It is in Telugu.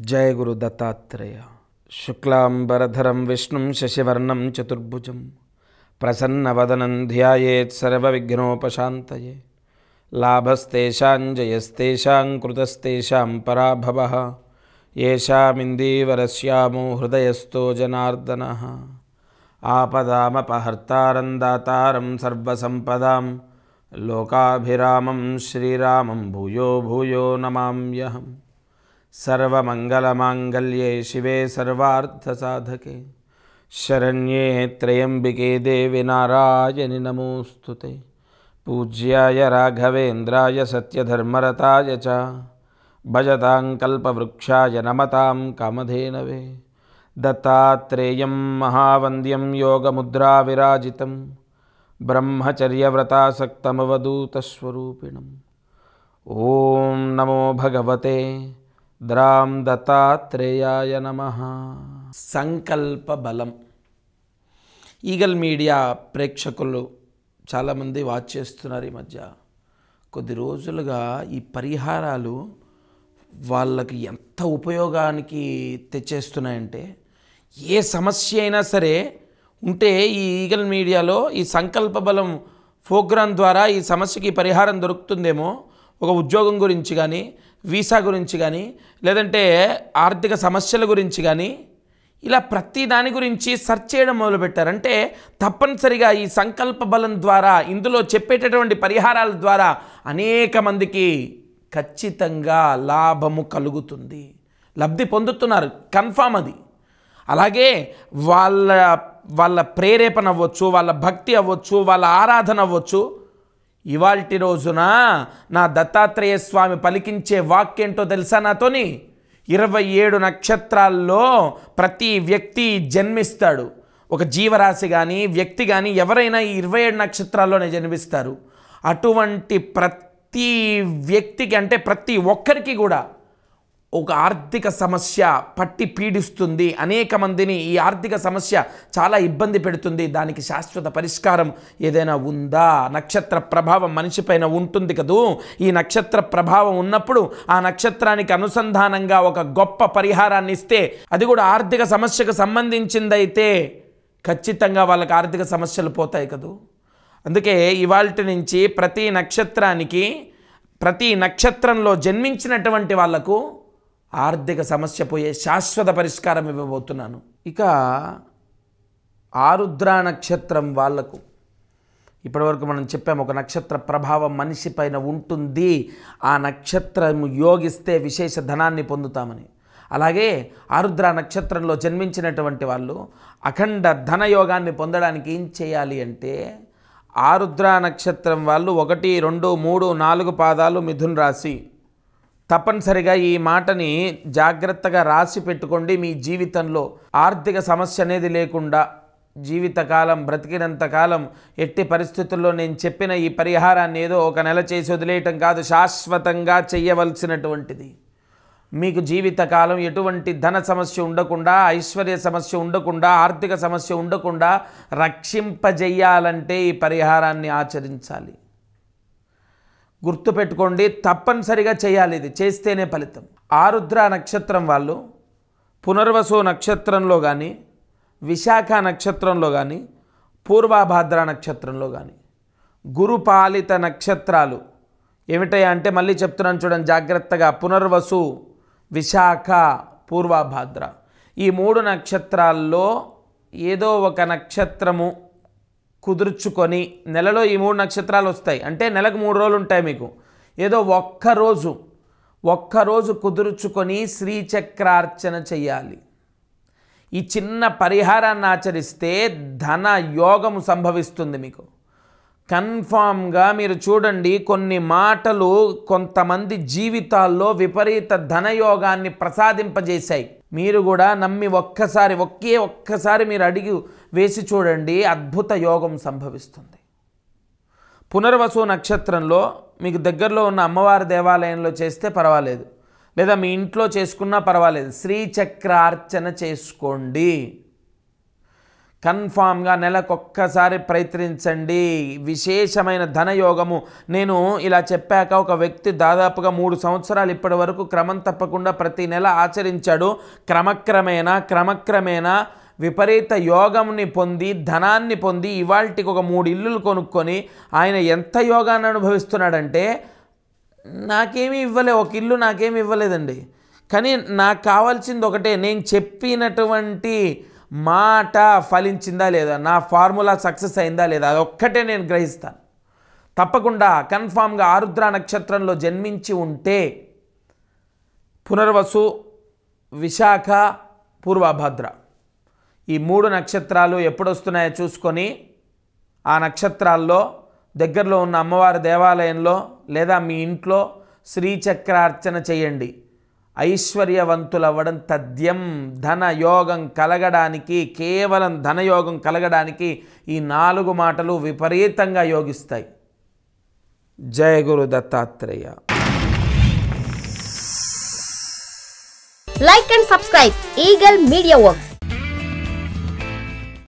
जय गुरु दत्तात्रेय। शुक्लांबरधरं विष्णुं शशिवर्णं चतुर्भुजं प्रसन्नवदनं ध्यायेत् सर्वविघ्नोपशान्तये। लाभस्तेषां जयस्तेषां कृतस्तेषां पराभवः। येषामिन्दीवरस्यामो हृदयस्थो जनार्दनः। आपदामपहर्तारं दातारं सर्वसम्पदां लोकाभिरामं श्रीरामं भूयो भूयो नमाम्यहम्। सर्वमंगलमांगल्ये शिवे सर्वार्थसाधके शरण्ये त्र्यंबिके देवी नारायणि नमोस्तुते। पूज्याय राघवेन्द्राय सत्यधर्मरताय च भजतां कल्पवृक्षाय नमतां कामधेनवे। दत्तात्रेयं महावन्द्यं योगमुद्राविराजितं ब्रह्मचर्यव्रतासक्तमवधूतस्वरूपिणम्। ओं नमो भगवते द्रां दत्तात्रेयाय नमः। సంకల్ప బలం. ఈగల్ మీడియా ప్రేక్షకులు చాలామంది వాచ్ చేస్తున్నారు. ఈ మధ్య కొద్ది రోజులుగా ఈ పరిహారాలు వాళ్ళకి ఎంత ఉపయోగానికి తెచ్చేస్తున్నాయంటే, ఏ సమస్య అయినా సరే ఉంటే ఈ ఈగల్ మీడియాలో ఈ సంకల్ప బలం ప్రోగ్రాం ద్వారా ఈ సమస్యకి పరిహారం దొరుకుతుందేమో, ఒక ఉద్యోగం గురించి కానీ, వీసా గురించి కానీ, లేదంటే ఆర్థిక సమస్యల గురించి కానీ, ఇలా ప్రతి దాని గురించి సెర్చ్ చేయడం మొదలుపెట్టారు. అంటే తప్పనిసరిగా ఈ సంకల్ప బలం ద్వారా, ఇందులో చెప్పేటటువంటి పరిహారాల ద్వారా అనేక మందికి ఖచ్చితంగా లాభము కలుగుతుంది, లబ్ధి పొందుతున్నారు, కన్ఫామ్ అది. అలాగే వాళ్ళ ప్రేరేపణ అవ్వచ్చు, వాళ్ళ భక్తి అవ్వచ్చు, వాళ్ళ ఆరాధన అవ్వచ్చు. ఇవాల్టి రోజున నా దత్తాత్రేయ స్వామి పలికించే వాక్యేంటో తెలుసా? నాతోని 27 నక్షత్రాల్లో ప్రతి వ్యక్తి జన్మిస్తాడు. ఒక జీవరాశి కానీ, వ్యక్తి కానీ, ఎవరైనా ఈ 27 నక్షత్రాల్లోనే జన్మిస్తారు. అటువంటి ప్రతి వ్యక్తికి, అంటే ప్రతి ఒక్కరికి కూడా ఒక ఆర్థిక సమస్య పట్టి పీడిస్తుంది. అనేక మందిని ఈ ఆర్థిక సమస్య చాలా ఇబ్బంది పెడుతుంది. దానికి శాశ్వత పరిష్కారం ఏదైనా ఉందా? నక్షత్ర ప్రభావం మనిషిపైన ఉంటుంది కదూ. ఈ నక్షత్ర ప్రభావం ఉన్నప్పుడు ఆ నక్షత్రానికి అనుసంధానంగా ఒక గొప్ప పరిహారాన్ని ఇస్తే, అది కూడా ఆర్థిక సమస్యకు సంబంధించిందైతే ఖచ్చితంగా వాళ్ళకి ఆర్థిక సమస్యలు పోతాయి కదూ. అందుకే ఇవాల్టి నుంచి ప్రతి నక్షత్రానికి, ప్రతి నక్షత్రంలో జన్మించినటువంటి వాళ్లకు ఆర్థిక సమస్య పోయే శాశ్వత పరిష్కారం ఇవ్వబోతున్నాను. ఇక ఆరుద్ర నక్షత్రం వాళ్లకు ఇప్పటివరకు మనం చెప్పాము, ఒక నక్షత్ర ప్రభావం మనిషి పైన ఉంటుంది, ఆ నక్షత్రం యోగిస్తే విశేష ధనాన్ని పొందుతామని. అలాగే ఆరుద్ర నక్షత్రంలో జన్మించినటువంటి వాళ్ళు అఖండ ధనయోగాన్ని పొందడానికి ఏం చేయాలి అంటే, ఆరుద్ర నక్షత్రం వాళ్ళు 1, 2, 3, 4 పాదాలు మిథున రాశి. తప్పనిసరిగా ఈ మాటని జాగ్రత్తగా రాసి పెట్టుకోండి. మీ జీవితంలో ఆర్థిక సమస్య అనేది లేకుండా జీవితకాలం, బ్రతికినంతకాలం ఎట్టి పరిస్థితుల్లో నేను చెప్పిన ఈ పరిహారాన్ని ఏదో ఒక నెల చేసి వదిలేయటం కాదు, శాశ్వతంగా చెయ్యవలసినటువంటిది. మీకు జీవితకాలం ఎటువంటి ధన సమస్య ఉండకుండా, ఐశ్వర్య సమస్య ఉండకుండా, ఆర్థిక సమస్య ఉండకుండా రక్షింపజేయాలంటే ఈ పరిహారాన్ని ఆచరించాలి. గుర్తుపెట్టుకోండి, తప్పనిసరిగా చేయాలి. ఇది చేస్తేనే ఫలితం. ఆరుద్ర నక్షత్రం వాళ్ళు పునర్వసు నక్షత్రంలో కానీ, విశాఖ నక్షత్రంలో కానీ, పూర్వభాద్ర నక్షత్రంలో కానీ, గురుపాలిత నక్షత్రాలు ఏమిటాయి అంటే, మళ్ళీ చెప్తున్నాను చూడండి జాగ్రత్తగా. పునర్వసు, విశాఖ, పూర్వభాద్ర, ఈ 3 నక్షత్రాల్లో ఏదో ఒక నక్షత్రము కుదుర్చుకొని, నెలలో ఈ 3 నక్షత్రాలు వస్తాయి అంటే నెలకు 3 రోజులు ఉంటాయి మీకు. ఏదో ఒక్కరోజు కుదుర్చుకొని శ్రీచక్రార్చన చెయ్యాలి. ఈ చిన్న పరిహారాన్ని ఆచరిస్తే ధన యోగము సంభవిస్తుంది మీకు కన్ఫామ్గా. మీరు చూడండి, కొన్ని మాటలు కొంతమంది జీవితాల్లో విపరీత ధనయోగాన్ని ప్రసాదింపజేశాయి. మీరు కూడా నమ్మి ఒక్కసారి మీరు అడిగి వేసి చూడండి, అద్భుత యోగం సంభవిస్తుంది. పునర్వసు నక్షత్రంలో మీకు దగ్గరలో ఉన్న అమ్మవారి దేవాలయంలో చేస్తే పర్వాలేదు, లేదా మీ ఇంట్లో చేసుకున్నా పర్వాలేదు, శ్రీచక్రార్చన చేసుకోండి. కన్ఫామ్గా నెలకొక్కసారి ప్రయత్నించండి. విశేషమైన ధనయోగము. నేను ఇలా చెప్పాక ఒక వ్యక్తి దాదాపుగా 3 సంవత్సరాలు ఇప్పటి వరకు క్రమం తప్పకుండా ప్రతి నెల ఆచరించాడు. క్రమక్రమేణా విపరీత యోగంని పొంది ధనాన్ని పొంది ఇవాల్టికి ఒక 3 ఇల్లులు కొనుక్కొని ఆయన ఎంత యోగాన్ని అనుభవిస్తున్నాడంటే, నాకేమీ ఇవ్వలే, ఒక ఇల్లు నాకేమీ ఇవ్వలేదండి. కానీ నాకు కావాల్సింది ఒకటే, నేను చెప్పినటువంటి మాట ఫలించిందా లేదా, నా ఫార్ములా సక్సెస్ అయిందా లేదా, అదొక్కటే నేను గ్రహిస్తాను. తప్పకుండా కన్ఫామ్గా ఆరుద్ర నక్షత్రంలో జన్మించి ఉంటే పునర్వసు, విశాఖ, పూర్వభద్ర ఈ 3 నక్షత్రాలు ఎప్పుడు వస్తున్నాయో చూసుకొని ఆ నక్షత్రాల్లో దగ్గరలో ఉన్న అమ్మవారి దేవాలయంలో లేదా మీ ఇంట్లో శ్రీచక్రార్చన చేయండి. ఐశ్వర్యవంతులవ్వడం తథ్యం. ధనయోగం కలగడానికి, కేవలం ధనయోగం కలగడానికి ఈ 4 మాటలు విపరీతంగా యోగిస్తాయి. జయ గురు Dattatreya. Like and subscribe Eagle Media Works.